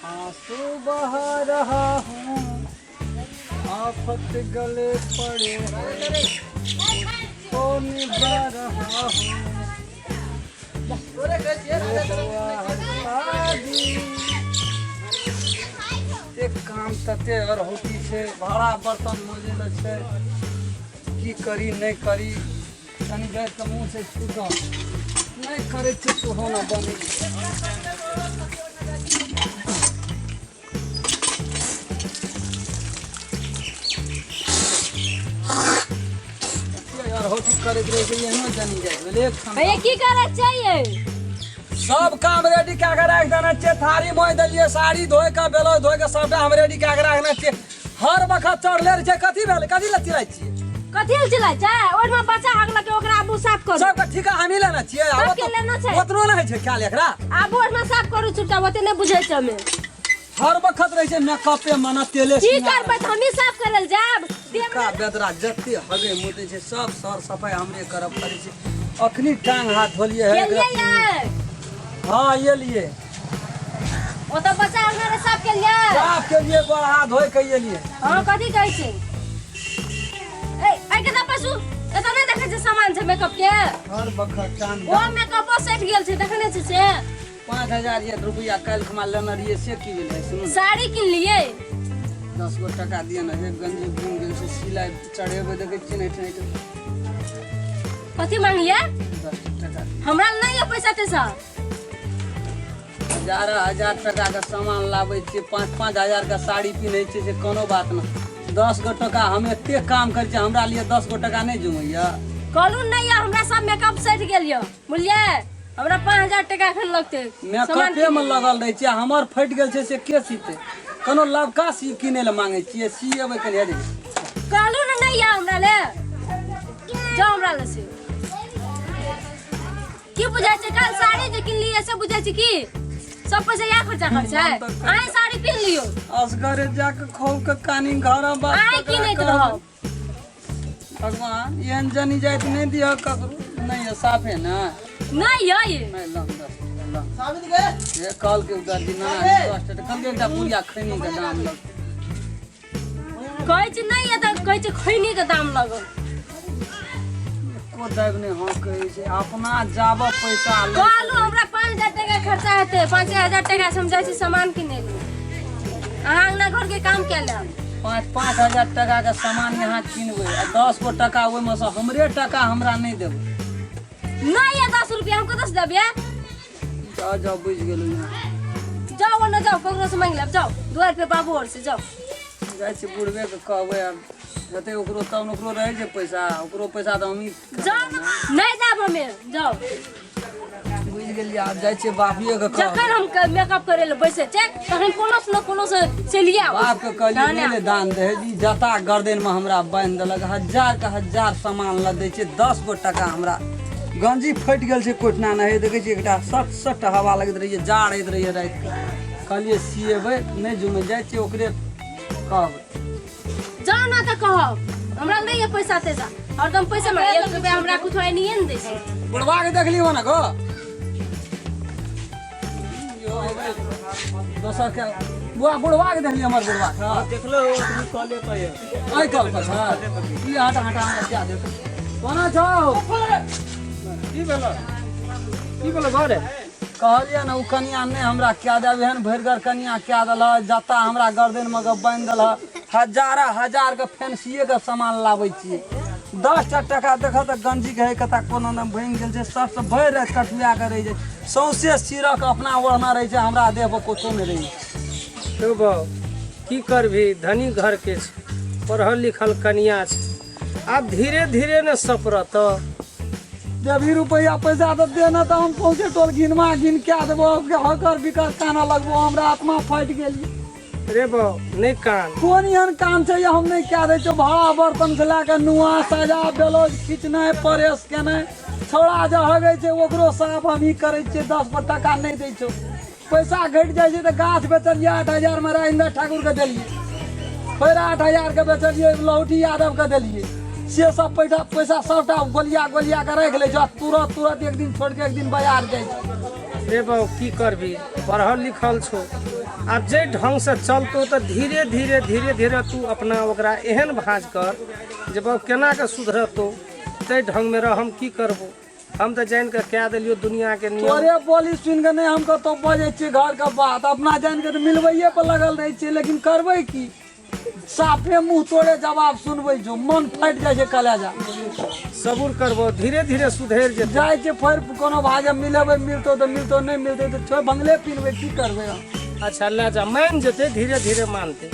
आंसू बहा रहा हूँ, आफत गले पड़े तो निभा रहा हूँ। एक काम तते और होती छे, भाड़ा बर्तन मजे छे, की करी नहीं करी तनी गैस के मुँह से छूटा नहीं करे छे तो होना बने। यार होती करे रहे के ये न जानी जाए भैया की करे चाहिए सब काम रेडी क्या कर रख देना चाहिए। थारी मोय दलिए, साड़ी धोए का बेलो धोए के सबटा हम रेडी क्या कर रखना चाहिए। हर वक्त चढ़ले रहे कथी भेल कथी लती रह छिए कथी चला छै ओइ में बच्चा हगला के ओकरा आबू साफ करू सब का ठिका हमी लेना चाहिए। सब के लेना छै ओतनो नहीं छै क्या लेकरा आबू ओइ में साफ करू चुपटा ओते नहीं बुझै छै हमें। हर वक्त रहे छै मेकअप पे मना तेले की करबै त हमी साफ करल जाब का बेदरा जत्ते हगे मुते छै सब सर सफाई हमरे करब पड़े छै। अखनी टांग हाथ धोलिए है हां ये लिए ओ त बच्चा हगला साफ के लिए साफ के लिए गोड़ हाथ धोए के लिए। हां कथी कहै छै ए के पशु एत नहीं देखे छै सामान छै मेकअप के हर वक्त टांग ओ मेकअपो सेट गेल छै देखने छै से 5000 रुपया कल खमा लेना रहिए से की भेल सुनु साड़ी किन लिए 10 गो टका दिए ना एक गंजी घूम गेल से सिलाई चढ़ेबे देखे छी नहीं कथी मांगिए 10 टका हमरा नहीं है पैसा तैसा 11,000 टका का सामान लावे छी 5-5 का साड़ी पिन्है छी से कोनो बात ना 10 गो टका हम एते काम कर छी हमरा लिए 10 गो टका नहीं जुमैया कहलू नहीं है हमरा सब मेकअप सेट गेल यो बुझलिए हमरा 5000 टका एखन लगते मेकअपे में लगल रहे छी हमर फट गेल छै से के सीते कोनो लवका सी किने ले मांगे छी सीएबे के लिए कहलू नहीं है हमरा ले जाओ हमरा ले से की बुझाय छै काल साड़ी जे किन लिए से बुझाय छै की सब पैसा या खर्चा कर छै आइ साड़ी पिन लियो असगरे जाके खौ के कानी घर बात आइ की नहीं रहो भगवान एहन जनी जाइत नहीं दियो ककरो नहीं है साफे ना नहीं है ये नहीं लग साबित गए ये कल के उधर दिन ना 10 टका कल के एकटा पूरिया खैनी के दाम लग कहै छै नहीं है त कहै छै खैनी के दाम लगल को दाब ने हां कहै छै अपना जाब पैसा ले कहलू हमरा 5000 टका खर्चा हेते 5000 टका समझाय छै सामान किने लिए अहाँ अंगना घर के काम के ले 5-5 हजार टका का सामान यहाँ किनबे आ 10 गो टका ओइ में से हमरे टका हमरा नहीं देबे नहीं है 10 रुपया हमको 10 देबे जा बुझ गेलु यहाँ जाओ ना जाओ ककरो से मांग लेब जाओ द्वार पे बाबू और से जाओ जाय छी बुढ़वे के कहबे अब जते ओकरो तब ओकरो रहे छै पैसा ओकरो पैसा त हमी जाओ नहीं जाब हमें जाओ बुझ गेलिए आब जाय छी बापिए के कह जखन हम मेकअप करे ले बैसे छै तखन कोनो से लिया बाप के कहलिए ले दान दहेजी जता गर्दन में हमरा बांध देलक 1000 के 1000 सामान ल दै छै 10 गो टका हमरा गंजी फट गेल छै कोठना नहीं देखे छी एकटा सट हवा लगत रहिए जाड़ैत रहिए रात के कहलिए सिएबे नहीं जुमे जाय छी ओकरे कहब जाओ ना त कहो हमरा नहीं है पैसा तैसा हरदम पैसा में 1 रुपया हमरा कुछ है नहीं न दै छै बुढ़वा के देख लियो ना गो दोसर के बुढ़वा के देख लियो हमर बुढ़वा हां देखलो तुम कॉले पे आई कॉल पर सर ई हटा हमरा क्या दे कोना छौ की भेलो घरे कहलिए ना उ कनिया ने हमरा क्या देबे हन भरगर कनिया क्या दल जता हमरा गर्दन में बांध दल हजार के फैंसीए के सामान लाबै छी 10 टका देख त गंजी के कता कोनो न भांग गेल छै सब से भर रात कटुआ करे छै सौसे सिरक अपना ओढ़ना रहे छै हमरा देह पर कुछो नहीं रही तो बाबू की करभी धनी घर के पढ़ल लिखल कनिया अब धीरे धीरे न सपरत देवी रुपया पैसा तो देना तो हम पहुंचे टोल गिन क्या देबो हकर विकास काना लगबो हमरा आत्मा फट गेली रे बाबू नहीं कान कोन एहन काम छै हम नहीं क्या दे छो भाड़ा बर्तन से लाके नुआ सजा ब्लाउज खींचनाइ प्रेस केनाइ छोड़ा जे हगे छै ओकरो साफ हम ही करे छियै 10 टका नहीं दै छो पैसा घट जाय छै त गाछ बेचलिए 8000 में राजेंद्र ठाकुर के देलिए फिर 8000 के बेचलिए लौटी यादव के देलिए से सब पैसा सबटा गोलिया के रख ले छ तुरंत एक दिन छोड़ के एक दिन बाजार जाय छै रे बाबू की करभी पढ़ल लिखल छो अब जे ढंग से चलतो तो धीरे धीरे तू अपना ओकरा एहन भाज कर जब केना के सुधरतो ते ढंग में रह। हम की करबो, हम तो जान के कह दिलियो दुनिया के नियम। तोरे बोली सुन के नहीं हमको तो बजे छे घर का बात, अपना जान के तो मिलबैये पर लगल रहे छे, लेकिन करबै की? साफे मुंह तोड़े जवाब सुनबै जो मन फट जाय छे कलेजा। सबूर करबो, धीरे धीरे सुधर जेतै। जाय छे फिर कोनो भागे मिलेबै, मिलतो तो मिलतो, नहीं मिलते तो छोड़ बंगले पिनबै, की करबै हम? अच्छा ले जा, मान जेतै, धीरे धीरे मानते।